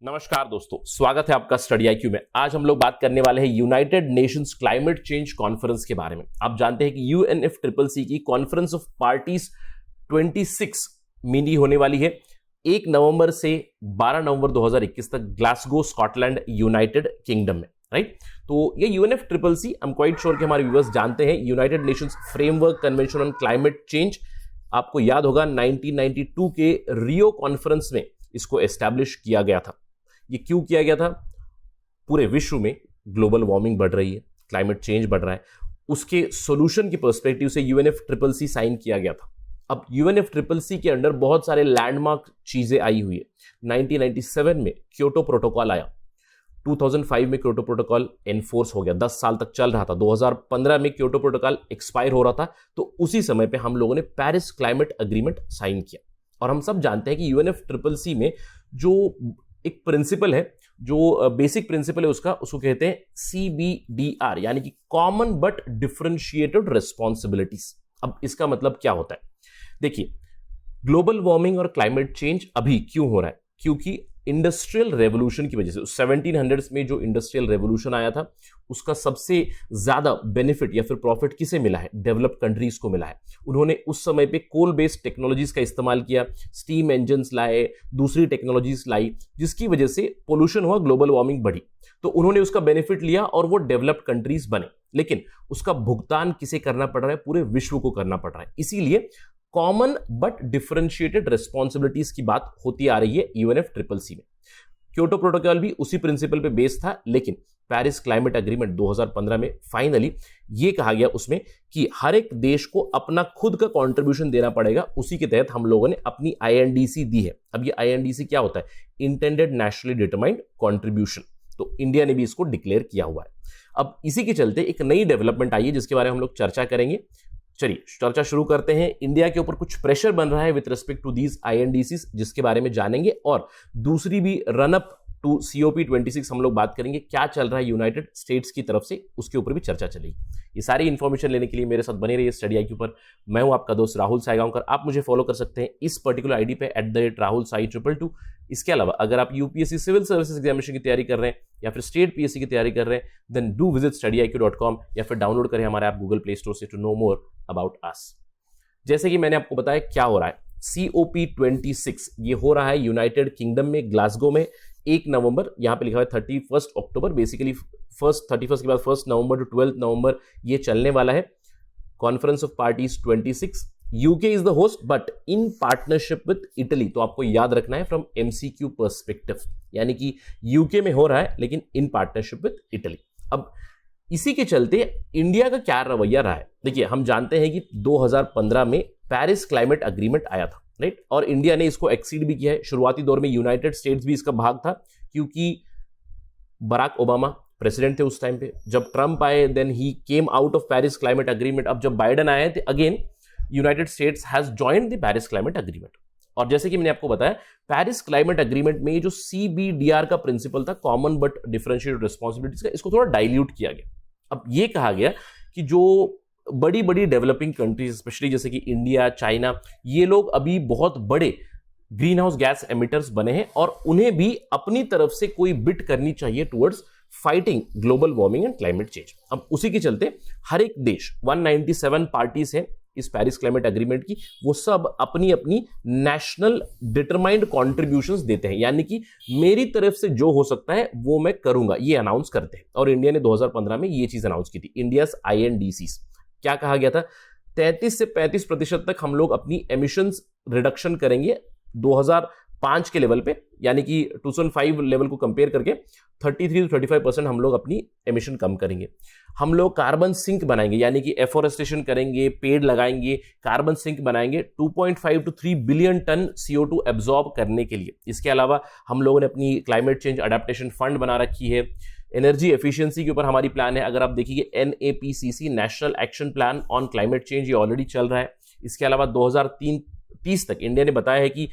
नमस्कार दोस्तों, स्वागत है आपका स्टडी आईक्यू में। आज हम लोग बात करने वाले हैं United Nations climate change conference के बारे में। आप जानते हैं कि यूएनएफसीसीसी की कॉन्फ्रेंस ऑफ पार्टीज 26 मिनी होने वाली है 1 नवंबर से 12 नवंबर 2021 तक ग्लासगो, स्कॉटलैंड, यूनाइटेड किंगडम में। राइट, तो ये UNFCCC, I am quite sure कि हमारे व्यूअर्स जानते हैं, United Nations framework convention on climate change. आपको याद होगा 1992 के रियो कॉन्फ्रेंस में इसको एस्टैब्लिश किया गया था। ये क्यों किया गया था? पूरे विश्व में ग्लोबल वार्मिंग बढ़ रही है, क्लाइमेट चेंज बढ़ रहा है, उसके सॉल्यूशन के पर्सपेक्टिव से यूएनएफसीसीसी साइन किया गया था। अब यूएनएफसीसीसी के अंडर बहुत सारे लैंडमार्क चीजें आई हुई है। 1997 में क्योटो प्रोटोकॉल आया, 2005 में क्योटो प्रोटोकॉल एनफोर्स हो गया, 10 साल तक चल रहा था। 2015 में क्योटो प्रोटोकॉल एक्सपायर हो रहा था, तो उसी समय पे हम लोगों ने पेरिस क्लाइमेट एग्रीमेंट साइन किया। और हम सब जानते हैं कि यूएनएफसीसीसी में जो एक प्रिंसिपल है, जो बेसिक प्रिंसिपल है उसको कहते हैं CBDR, यानी कि कॉमन बट डिफरेंशिएटेड रिस्पॉन्सिबिलिटीज। अब इसका मतलब क्या होता है? देखिए, ग्लोबल वार्मिंग और क्लाइमेट चेंज अभी क्यों हो रहा है? क्योंकि इंडस्ट्रियल रेवोल्यूशन की वजह से 1700s में जो इंडस्ट्रियल रेवोल्यूशन आया था, उसका सबसे ज्यादा बेनिफिट या फिर प्रॉफिट किसे मिला है? डेवलप्ड कंट्रीज को मिला है। उन्होंने उस समय पे कोल बेस्ड टेक्नोलॉजीज का इस्तेमाल किया, स्टीम इंजन्स लाए, दूसरी टेक्नोलॉजीज लाई, जिसकी वजह से पोल्यूशन हुआ, ग्लोबल वार्मिंग बढ़ी। तो उन्होंने उसका बेनिफिट लिया और वो डेवलप्ड कंट्रीज बने। लेकिन उसका भुगतान किसे करना पड़ रहा है? पूरे विश्व को करना पड़ रहा है। इसीलिए कॉमन बट डिफरेंशिएटेड रिस्पॉन्सिबिलिटीज की बात होती आ रही है यूएनएफसीसीसी में। क्योटो प्रोटोकॉल भी उसी प्रिंसिपल पे बेस्ड था, लेकिन पेरिस क्लाइमेट एग्रीमेंट 2015 में फाइनली ये कहा गया उसमें कि हर एक देश को अपना खुद का कंट्रीब्यूशन देना पड़ेगा। उसी के तहत हम लोगों ने अपनी INDC दी है। अब ये INDC क्या होता है? Intended nationally determined contribution. तो इंडिया ने भी इसको डिक्लेयर किया हुआ है। अब इसी के चलते एक नई डेवलपमेंट आई है, जिसके बारे में हम लोग चर्चा करेंगे। चलिए चर्चा शुरू करते हैं। इंडिया के ऊपर कुछ प्रेशर बन रहा है with respect to these INDCs, जिसके बारे में जानेंगे, और दूसरी भी रन अप टू COP26 हम लोग बात करेंगे। क्या चल रहा है यूनाइटेड स्टेट्स की तरफ से, उसके ऊपर भी चर्चा चलेगी। ये सारी इंफॉर्मेशन लेने के लिए मेरे साथ बने रहिए स्टडी आईक्यू पर। मैं हूं आपका दोस्त राहुल साईगांवकर। आप मुझे फॉलो कर सकते हैं इस पर्टिकुलर आईडी पे @RahulSai222। इसके अलावा अगर आप UPSC सिविल सर्विसेज एग्जामिनेशन की तैयारी कर रहे हैं या फिर स्टेट PSC की तैयारी कर रहे हैं, देन डू विजिट studyIQ.com या फिर डाउनलोड करें हमारे ऐप गूगल प्ले स्टोर से to know more about us. जैसे कि मैंने आपको बताया क्या हो रहा है, COP26 ये हो रहा है यूनाइटेड किंगडम में, ग्लासगो में 1 नवंबर। यहां पे लिखा है 31 अक्टूबर, बेसिकली 31 के बाद 1 नवंबर टू 12 नवंबर ये चलने वाला है। Conference of parties 26, UK is the host but in partnership with Italy. तो आपको याद रखना है फ्रॉम MCQ पर्सपेक्टिव, यानी कि यूके में हो रहा है लेकिन इन पार्टनरशिप विद इटली। अब इसी के चलते इंडिया का क्या रवैया रहा है? देखिए, हम जानते हैं कि 2015 में पेरिस क्लाइमेट एग्रीमेंट आया था, राइट, और इंडिया ने इसको एक्सीड भी किया है। शुरुआती दौर में यूनाइटेड स्टेट्स भी इसका भाग था, क्योंकि बराक ओबामा प्रेसिडेंट थे उस टाइम पे। जब ट्रंप आए, देन ही came out of Paris climate agreement. अब जब बाइडेन आए थे, again United States has joined the Paris climate agreement. और जैसे कि मैंने आपको बताया, पेरिस क्लाइमेट एग्रीमेंट में जो CBDR का प्रिंसिपल था, कॉमन बट डिफरेंशिएटेड रिस्पॉन्सिबिलिटीज का, इसको थोड़ा डाइल्यूट किया गया। अब ये कहा गया कि जो बड़ी बड़ी डेवलपिंग कंट्रीज, स्पेशली जैसे कि इंडिया, चाइना, ये लोग अभी बहुत बड़े ग्रीन हाउस गैस एमिटर्स बने हैं और उन्हें भी अपनी तरफ से कोई बिट करनी चाहिए towards fighting global warming and climate change. अब उसी के चलते हर एक देश, 197 पार्टीज हैं इस पेरिस क्लाइमेट एग्रीमेंट की, वो सब अपनी अपनी नेशनल डिटरमाइंड कॉन्ट्रीब्यूशंस देते हैं, यानी कि मेरी तरफ से जो हो सकता है वो मैं करूंगा, ये अनाउंस करते हैं। और इंडिया ने 2015 में ये चीज अनाउंस की थी, इंडियाज INDCs। क्या कहा गया था? 33 से 35% तक हम लोग अपनी एमिशंस रिडक्शन करेंगे 2005 के लेवल पे, यानी कि 2005 लेवल को कंपेयर करके 33 to 35% हम लोग अपनी एमिशन कम करेंगे। हम लोग कार्बन सिंक बनाएंगे, यानी कि एफोरेस्टेशन करेंगे, पेड़ लगाएंगे, कार्बन सिंक बनाएंगे 2.5 to 3 billion ton CO2 absorb करने के लिए। इसके अलावा हम लोगों ने अपनी क्लाइमेट चेंज अडेप्टेशन फंड बना रखी है। एनर्जी एफिशिएंसी के ऊपर हमारी प्लान है। अगर आप देखिए NAPCC national action plan on climate change, ये ऑलरेडी चल रहा है। इसके अलावा 2030 तक इंडिया ने बताया है कि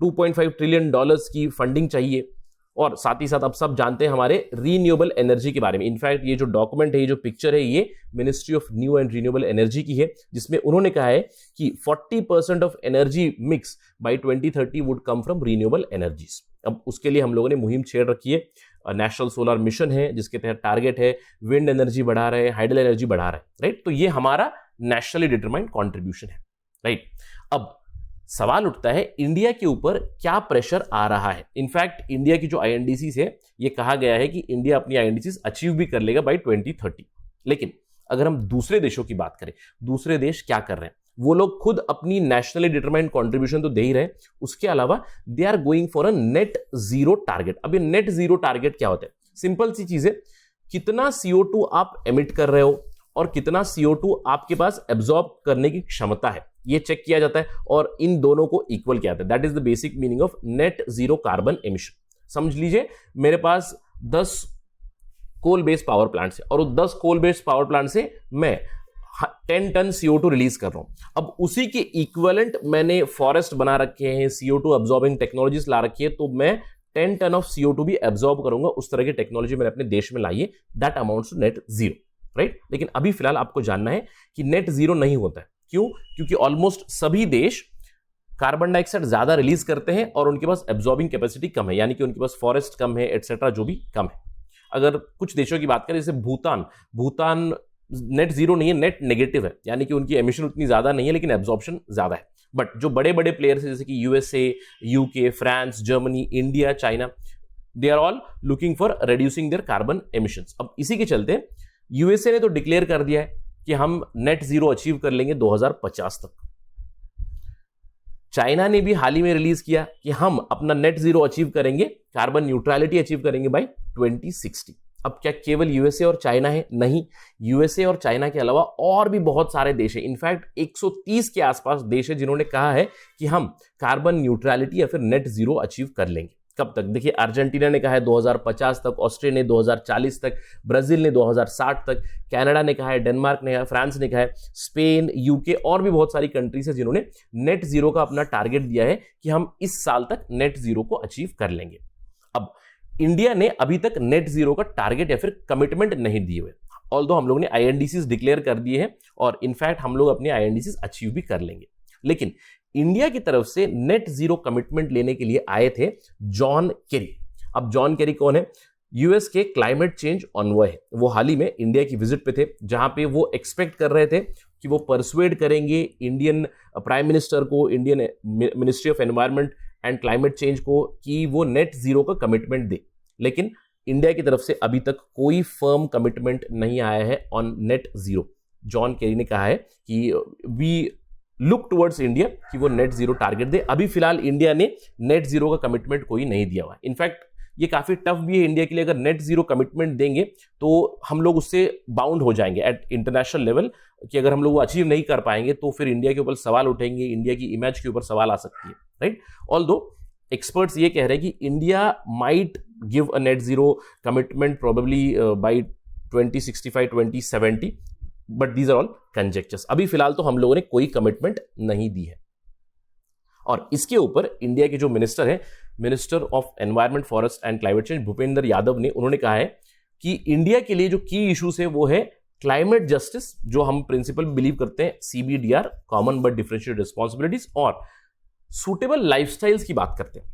$2.5 ट्रिलियन की फंडिंग चाहिए और साथ ही साथ अब सब जानते हैं हमारे रीन्यूएबल एनर्जी के बारे में। इनफैक्ट ये जो डॉक्यूमेंट है, ये जो पिक्चर है, ये ministry of new and renewable energy की है, जिसमें उन्होंने कहा है कि 40% of energy mix by 2030 would come from renewable energies. अब उसके लिए हम लोगों ने मुहिम छेड़ रखी है। नेशनल सोलर मिशन है, जिसके तहत टारगेट है विंड एनर्जी बढ़ा रहे हैं, हाइडल एनर्जी बढ़ा रहे हैं, राइट। तो ये हमारा नेशनली डिटरमाइंड कॉन्ट्रीब्यूशन है, राइट। अब सवाल उठता है इंडिया के ऊपर क्या प्रेशर आ रहा है। इनफैक्ट इंडिया की जो आईएनडीसीज है, ये कहा गया है कि इंडिया अपनी आईएनडीसीज अचीव भी कर लेगा बाय 2030। लेकिन अगर हम दूसरे देशों की बात करें, दूसरे देश क्या कर रहे हैं, वो लोग खुद अपनी नेशनली डिटरमाइंड कंट्रीब्यूशन तो दे ही रहे हैं, उसके अलावा they are going for a net zero target. अब ये नेट जीरो टारगेट क्या होता है? सिंपल सी चीज है, कितना CO2 आप एमिट कर रहे हो और कितना CO2 आपके पास एब्जॉर्ब करने की क्षमता है, ये चेक किया जाता है और इन दोनों को इक्वल किया जाता है। That is the basic meaning of net zero carbon emission. समझ लीजिए मेरे पास 10 कोल बेस्ड पावर प्लांट है और उस 10 कोल बेस्ड पावर प्लांट से मैं 10 टन CO2 रिलीज कर रहा हूं। अब उसी के इक्विवेलेंट मैंने फॉरेस्ट बना रखे हैं, CO2 अब्जॉर्बिंग टेक्नोलॉजीज ला रखी है, तो मैं 10 टन ऑफ CO2 भी एब्जॉर्ब करूंगा। उस तरह की टेक्नोलॉजी मैंने अपने देश में लाई है। That amounts to net zero, right. लेकिन अभी फिलहाल आपको जानना है कि नेट जीरो नहीं होता है। क्यों? क्योंकि ऑलमोस्ट सभी देश कार्बन डाइऑक्साइड ज्यादा रिलीज करते हैं और उनके पास एब्जॉर्बिंग कैपेसिटी कम है, यानी कि उनके पास फॉरेस्ट कम है, एटसेट्रा, जो भी कम है। अगर कुछ देशों की बात करें, जैसे भूटान नेट जीरो नहीं है, नेट नेगेटिव है, यानी कि उनकी एमिशन उतनी ज्यादा नहीं है लेकिन एब्जॉर्प्शन ज्यादा है। बट जो बड़े बड़े प्लेयर्स हैं जैसे कि USA, UK, France, Germany, India, China, they are all looking for reducing their carbon emissions. अब इसी के चलते USA ने तो डिक्लेयर कर दिया है कि हम नेट जीरो अचीव कर लेंगे 2050 तक। चाइना ने भी हाल ही में रिलीज किया कि हम अपना नेट जीरो अचीव करेंगे, कार्बन न्यूट्रलिटी अचीव करेंगे बाय 2060। अब क्या केवल USA और चाइना है? नहीं, USA और चाइना के अलावा और भी बहुत सारे देश हैं। इनफैक्ट 130 के आसपास देश है जिन्होंने कहा है कि हम कार्बन न्यूट्रलिटी या फिर नेट जीरो अचीव कर लेंगे। कब तक? देखिए, अर्जेंटीना ने कहा है 2050 तक, ऑस्ट्रेलिया ने 2040 तक, ब्राजील ने 2060 तक, कनाडा ने कहा है, डेनमार्क ने कहा है, फ्रांस ने कहा है, स्पेन, UK और भी बहुत सारी कंट्रीज है जिन्होंने नेट जीरो का अपना टारगेट दिया है कि हम इस साल तक नेट जीरो को अचीव कर लेंगे। अब इंडिया ने अभी तक नेट जीरो का टारगेट या फिर कमिटमेंट नहीं दिए हुए, ऑल्दो हम लोग ने आईएनडीसीज डिक्लेयर कर दिए हैं और इनफैक्ट हम लोग अपने आईएनडीसीज अचीव भी कर लेंगे। लेकिन इंडिया की तरफ से नेट जीरो कमिटमेंट लेने के लिए आए थे जॉन केरी। अब जॉन केरी कौन है? US के क्लाइमेट चेंज ऑनवॉय है। वो हाल ही में इंडिया की विजिट पे थे, जहां पे वो एक्सपेक्ट कर रहे थे कि वो परसुएड करेंगे इंडियन प्राइम मिनिस्टर को, Indian ministry of environment and climate change को, कि वो नेट जीरो का कमिटमेंट दे। लेकिन इंडिया की तरफ से अभी तक कोई फर्म कमिटमेंट नहीं आया है on net zero. John Kerry ने कहा है कि वी लुक टुवर्ड्स इंडिया कि वो नेट जीरो टारगेट दे। अभी फिलहाल इंडिया ने नेट जीरो का कमिटमेंट कोई नहीं दिया हुआ। इनफैक्ट ये काफी टफ भी है इंडिया के लिए। अगर नेट जीरो कमिटमेंट देंगे तो हम लोग उससे बाउंड हो जाएंगे एट इंटरनेशनल लेवल, कि अगर हम लोग वो अचीव नहीं कर पाएंगे तो फिर इंडिया के ऊपर सवाल उठेंगे, इंडिया की इमेज के ऊपर सवाल आ सकती है, राइट। ऑल्दो एक्सपर्ट्स ये कह रहे हैं कि India might give a net zero commitment probably by 2065, 2070, but these are all conjectures. अभी फिलहाल तो हम लोगों ने कोई कमिटमेंट नहीं दी है। और इसके ऊपर इंडिया के जो मिनिस्टर है, minister of environment, forest and climate change, Bhupendra Yadav ने, उन्होंने कहा है कि इंडिया के लिए जो की इश्यूज है वो है क्लाइमेट जस्टिस, जो हम प्रिंसिपल बिलीव करते हैं, CBDR, common but differentiated responsibilities, और सूटेबल लाइफस्टाइल्स की बात करते हैं।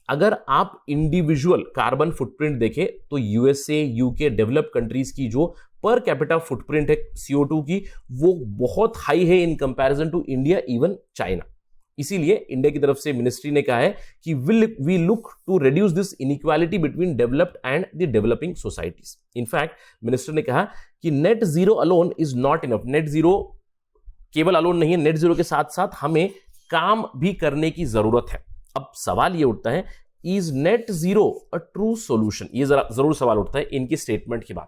अगर आप इंडिविजुअल कार्बन फुटप्रिंट देखें तो USA, UK, डेवलप्ड कंट्रीज की जो पर कैपिटा फुटप्रिंट है CO2 की, वो बहुत हाई है in comparison to India, even China. इसीलिए इंडिया की तरफ से मिनिस्ट्री ने कहा है कि we look to reduce this inequality between developed and the developing societies. In fact minister ने कहा कि net zero alone is not enough. Net zero केवल अलोन नहीं है, नेट जीरो के साथ साथ हमें काम भी करने की जरूरत है। अब सवाल ये उठता है, is net zero a true solution? ये जरूर सवाल उठता है इनकी स्टेटमेंट के बाद।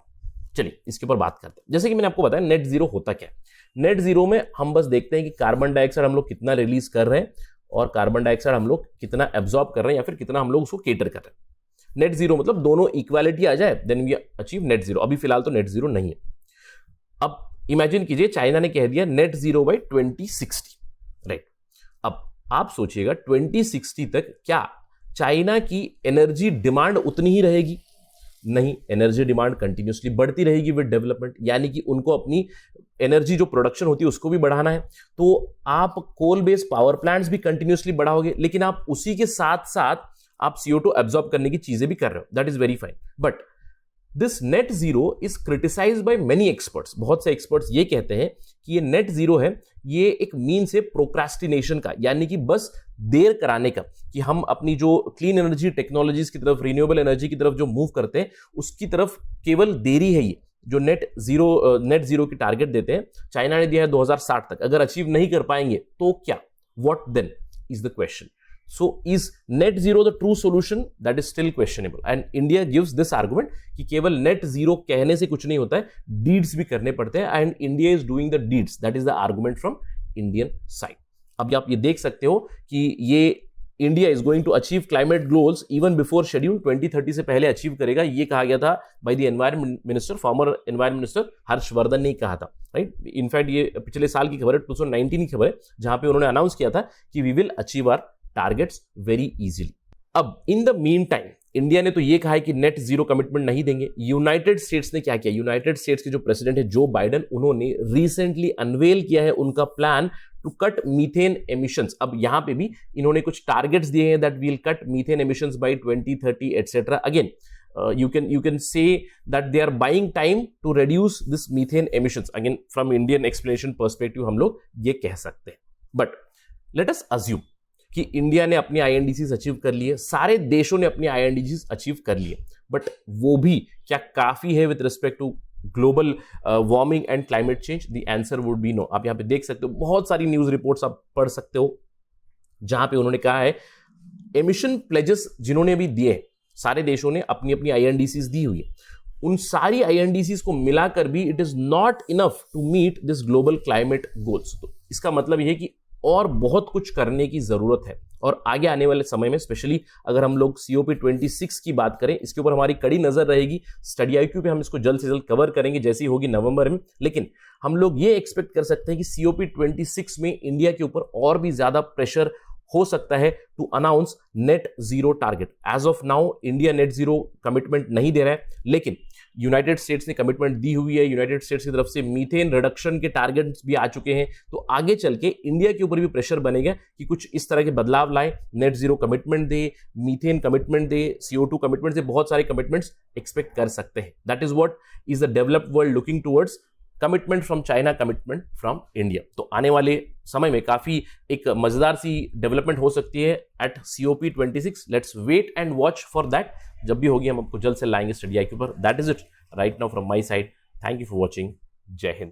चलिए इसके ऊपर बात करते हैं। जैसे कि मैंने आपको बताया, नेट जीरो होता क्या है। नेट जीरो में हम बस देखते हैं कि कार्बन डाइऑक्साइड हम लोग कितना रिलीज कर रहे हैं और कार्बन डाइऑक्साइड हम लोग कितना एब्जॉर्ब कर रहे हैं या फिर कितना हम लोग उसको केटर कर रहे हैं। नेट जीरो मतलब दोनों इक्वालिटी आ जाए, then we achieve net zero. अभी फिलहाल तो नेट जीरो नहीं है। अब इमेजिन कीजिए, चाइना ने कह दिया नेट जीरो बाय 2060, राइट। अब आप सोचिएगा 2060 तक क्या चाइना की एनर्जी डिमांड उतनी ही रहेगी? नहीं, एनर्जी डिमांड कंटिन्यूसली बढ़ती रहेगी विद डेवलपमेंट, यानी कि उनको अपनी एनर्जी जो प्रोडक्शन होती है उसको भी बढ़ाना है। तो आप कोल बेस्ड पावर प्लांट्स भी कंटिन्यूसली बढ़ाओगे, लेकिन आप उसी के साथ साथ आप CO2 एब्जॉर्ब करने की चीजें भी कर रहे हो, that is very fine. But this net zero is criticised by many experts. बहुत से एक्सपर्ट्स ये कहते हैं कि ये नेट जीरो है, ये एक मीन्स है प्रोक्रास्टिनेशन का, यानी कि बस देर कराने का, कि हम अपनी जो क्लीन एनर्जी टेक्नोलॉजीज की तरफ, रिन्यूएबल एनर्जी की तरफ जो मूव करते हैं उसकी तरफ केवल देरी है। ये जो नेट जीरो की टारगेट देते हैं, चाइना ने दिया है 2060 तक, अगर अचीव नहीं कर पाएंगे तो क्या, what then is the question. So is net zero the true solution? That is still questionable. And India gives this argument कि केवल net zero कहने से कुछ नहीं होता है, deeds भी करने पड़ते हैं, and India is doing the deeds. That is the argument from Indian side. अब आप ये देख सकते हो कि ये India is going to achieve climate goals even before schedule, 2030 से पहले अचीव करेगा, ये कहा गया था by the environment minister, former environment minister Harshvardhan ने कहा था, राइट। इनफैक्ट ये पिछले साल की खबर है, 2019 की खबर है, जहां पे उन्होंने अनाउंस किया था कि we will achieve our targets very easily. अब in the meantime India ने तो ये कहा है कि नेट जीरो कमिटमेंट नहीं देंगे। यूनाइटेड स्टेट्स ने क्या किया? यूनाइटेड स्टेट्स के जो प्रेसिडेंट है जो बाइडेन, उन्होंने रिसेंटली अनवेल किया है उनका plan to cut methane emissions. अब यहां पे भी इन्होंने कुछ टारगेट्स दिए हैं that will cut methane emissions by 2030 etcetera. Again you can say that they are buying time to reduce this methane emissions. Again from Indian explanation perspective हम लोग ये कह सकते हैं। But let us assume कि India ने अपनी INDCs achieve कर लिए, सारे देशों ने अपनी INDCs अचीव कर लिए, बट वो भी क्या काफी है with respect to global warming and climate change? The answer would be no. आप यहां पे देख सकते हो, बहुत सारी न्यूज रिपोर्ट्स आप पढ़ सकते हो जहां पे उन्होंने कहा है एमिशन प्लेजेस जिन्होंने भी दिए, सारे देशों ने अपनी अपनी INDCs दी हुई है, उन सारी INDCs को मिलाकर भी it is not enough to meet this global climate goals. तो इसका मतलब यह है कि और बहुत कुछ करने की जरूरत है, और आगे आने वाले समय में स्पेशली अगर हम लोग COP26 की बात करें, इसके ऊपर हमारी कड़ी नजर रहेगी। स्टडी IQ पे हम इसको जल्द से जल्द कवर करेंगे जैसी होगी नवंबर में। लेकिन हम लोग ये एक्सपेक्ट कर सकते हैं कि COP26 में इंडिया के ऊपर और भी ज्यादा प्रेशर हो सकता है to announce net zero target. As of now India net zero commitment नहीं दे रहा है, लेकिन यूनाइटेड स्टेट्स ने कमिटमेंट दी हुई है। यूनाइटेड स्टेट्स की तरफ से मीथेन रिडक्शन के टारगेट्स भी आ चुके हैं, तो आगे चल के इंडिया के ऊपर भी प्रेशर बनेगा कि कुछ इस तरह के बदलाव लाए, नेट जीरो कमिटमेंट दे, मीथेन कमिटमेंट दे, CO2 कमिटमेंट दे, बहुत सारे कमिटमेंट्स एक्सपेक्ट कर सकते हैं। That is what is the developed world looking towards, commitment from China, commitment from India. तो आने वाले समय में काफी एक मजेदार सी डेवलपमेंट हो सकती है at COP26। Let's wait and watch for that. जब भी होगी हम आपको जल्द से लाएंगे स्टडी IQ पर। That is it right now from my side. Thank you for watching. जय हिंद।